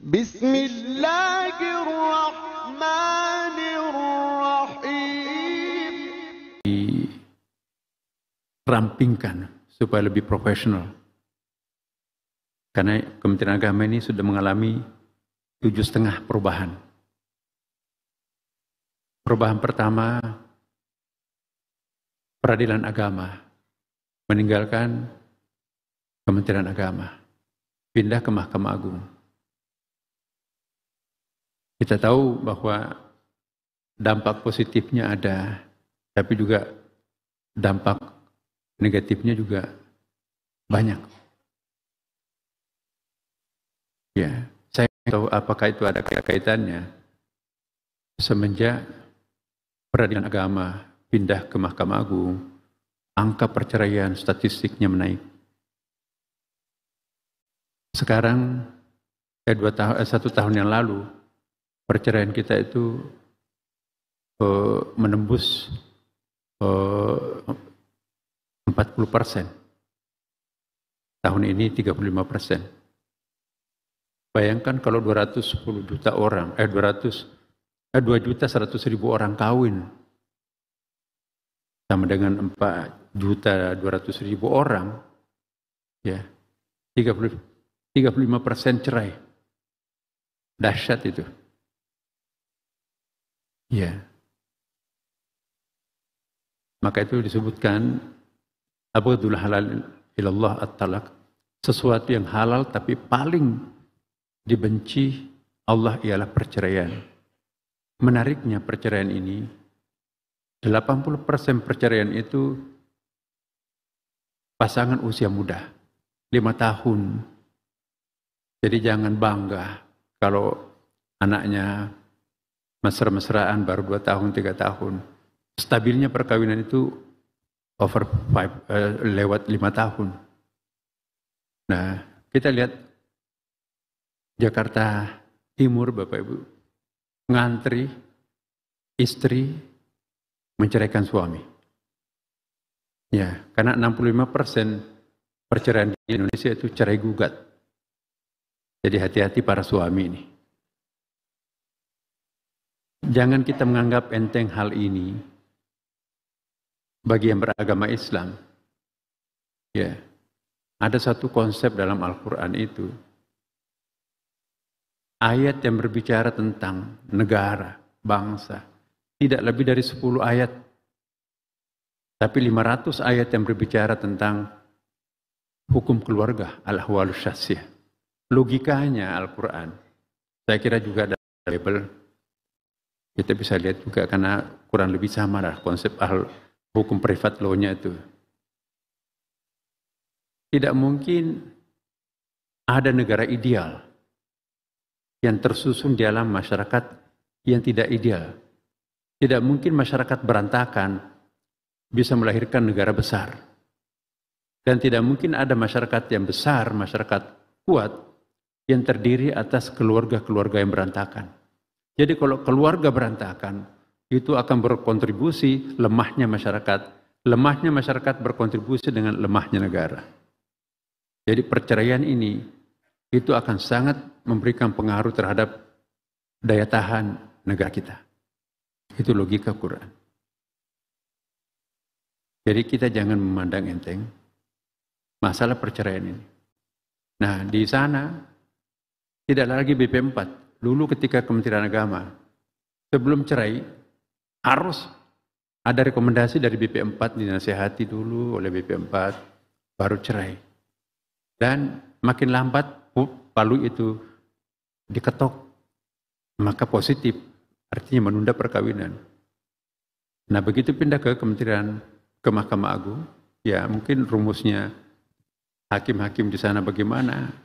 Bismillahirrahmanirrahim. Dirampingkan supaya lebih profesional. Karena Kementerian Agama ini sudah mengalami 7,5 perubahan. Perubahan pertama, peradilan agama meninggalkan Kementerian Agama, pindah ke Mahkamah Agung. Kita tahu bahwa dampak positifnya ada, tapi juga dampak negatifnya juga banyak. Ya, saya tahu apakah itu ada kaitannya. Semenjak peradilan agama pindah ke Mahkamah Agung, angka perceraian statistiknya menaik. Sekarang, 1 tahun yang lalu, perceraian kita itu menembus 40%. Tahun ini 35%. Bayangkan kalau 210 juta orang, 2.100.000 orang kawin, sama dengan 4.200.000 orang, ya, 35% cerai. Dahsyat itu. Ya. Maka itu disebutkan abghadul halal ilallah at-talaq, sesuatu yang halal tapi paling dibenci Allah ialah perceraian. Menariknya perceraian ini, 80% perceraian itu pasangan usia muda, 5 tahun. Jadi jangan bangga kalau anaknya mesra-mesraan baru 2 tahun, 3 tahun. Stabilnya perkawinan itu lewat 5 tahun. Nah, kita lihat Jakarta Timur, Bapak Ibu, ngantri istri menceraikan suami. Ya, karena 65% perceraian di Indonesia itu cerai gugat. Jadi hati-hati para suami ini. Jangan kita menganggap enteng hal ini bagi yang beragama Islam. Ya, ada satu konsep dalam Al-Quran itu. Ayat yang berbicara tentang negara, bangsa, tidak lebih dari 10 ayat. Tapi 500 ayat yang berbicara tentang hukum keluarga, al-ahwalus syakhsiyah. Logikanya Al-Quran, saya kira juga ada Bible. Kita bisa lihat juga karena kurang lebih sama lah konsep hukum privat law-nya itu. Tidak mungkin ada negara ideal yang tersusun di dalam masyarakat yang tidak ideal. Tidak mungkin masyarakat berantakan bisa melahirkan negara besar. Dan tidak mungkin ada masyarakat yang besar, masyarakat kuat, yang terdiri atas keluarga-keluarga yang berantakan. Jadi kalau keluarga berantakan, itu akan berkontribusi lemahnya masyarakat. Lemahnya masyarakat berkontribusi dengan lemahnya negara. Jadi perceraian ini, itu akan sangat memberikan pengaruh terhadap daya tahan negara kita. Itu logika Quran. Jadi kita jangan memandang enteng masalah perceraian ini. Nah, di sana tidak lagi BP4. Dulu ketika Kementerian Agama, sebelum cerai, harus ada rekomendasi dari BP4, dinasihati dulu oleh BP4, baru cerai. Dan makin lambat, palu itu diketok, maka positif, artinya menunda perkawinan. Nah, begitu pindah ke Mahkamah Agung, ya mungkin rumusnya hakim-hakim di sana bagaimana.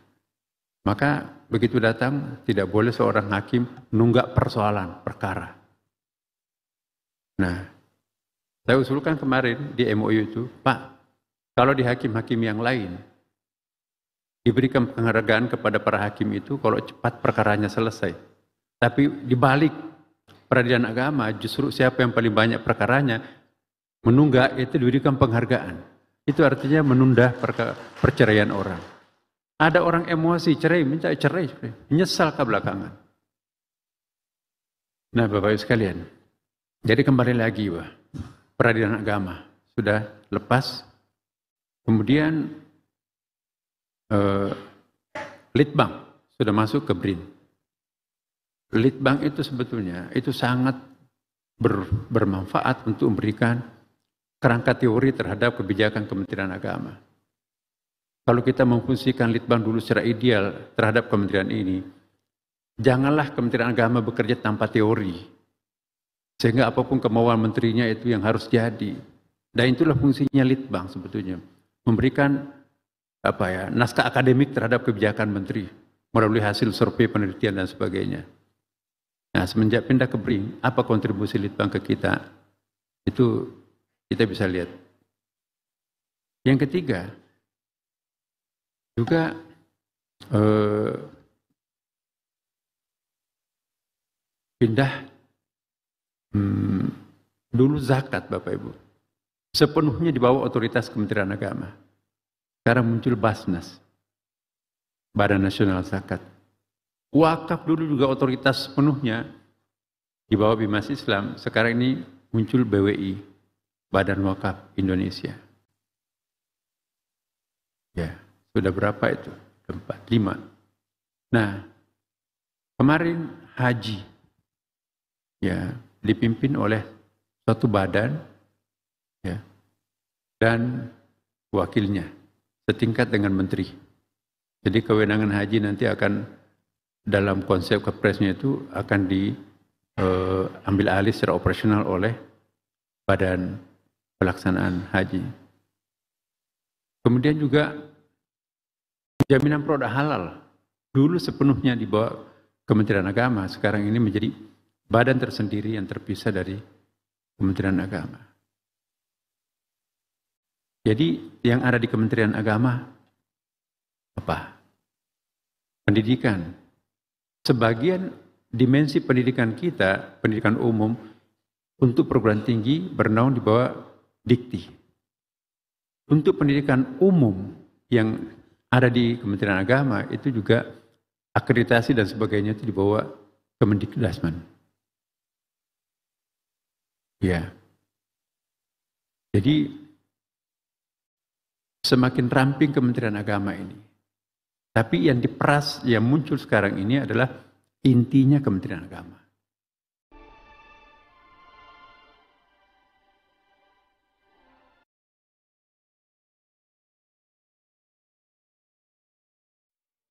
Maka begitu datang, tidak boleh seorang hakim nunggak persoalan, perkara. Nah, saya usulkan kemarin di MOU itu, Pak, kalau di hakim-hakim yang lain, diberikan penghargaan kepada para hakim itu kalau cepat perkaranya selesai. Tapi dibalik peradilan agama, justru siapa yang paling banyak perkaranya, menunggak itu diberikan penghargaan. Itu artinya menunda perceraian orang. Ada orang emosi, cerai, minta cerai, nyesal ke belakangan. Nah Bapak Ibu sekalian, jadi kembali lagi peradilan agama sudah lepas, kemudian Litbang sudah masuk ke BRIN. Litbang itu sebetulnya itu sangat bermanfaat untuk memberikan kerangka teori terhadap kebijakan Kementerian Agama. Kalau kita memfungsikan Litbang dulu secara ideal terhadap kementerian ini, janganlah Kementerian Agama bekerja tanpa teori. Sehingga apapun kemauan menterinya itu yang harus jadi. Dan itulah fungsinya Litbang sebetulnya. Memberikan naskah akademik terhadap kebijakan menteri melalui hasil survei penelitian dan sebagainya. Nah, semenjak pindah ke BRIN, apa kontribusi Litbang ke kita? Itu kita bisa lihat. Yang ketiga, juga pindah dulu zakat Bapak Ibu. Sepenuhnya di bawah otoritas Kementerian Agama. Sekarang muncul Basnas, Badan Nasional Zakat. Wakaf dulu juga otoritas sepenuhnya di bawah Bimas Islam. Sekarang ini muncul BWI, Badan Wakaf Indonesia. Ya, sudah berapa itu? 4, 5. Nah, kemarin haji, ya, dipimpin oleh suatu badan, ya, dan wakilnya setingkat dengan menteri. Jadi kewenangan haji nanti akan dalam konsep kepresnya itu akan diambil alih secara operasional oleh Badan Pelaksanaan Haji. Kemudian juga jaminan produk halal dulu sepenuhnya di bawah Kementerian Agama, sekarang ini menjadi badan tersendiri yang terpisah dari Kementerian Agama. Jadi yang ada di Kementerian Agama apa? Pendidikan. Sebagian dimensi pendidikan kita, pendidikan umum untuk perguruan tinggi bernaung di bawah Dikti. Untuk pendidikan umum yang ada di Kementerian Agama itu juga akreditasi dan sebagainya itu dibawa Kemendikbudrismen. Ya. Jadi semakin ramping Kementerian Agama ini. Tapi yang diperas, yang muncul sekarang ini adalah intinya Kementerian Agama.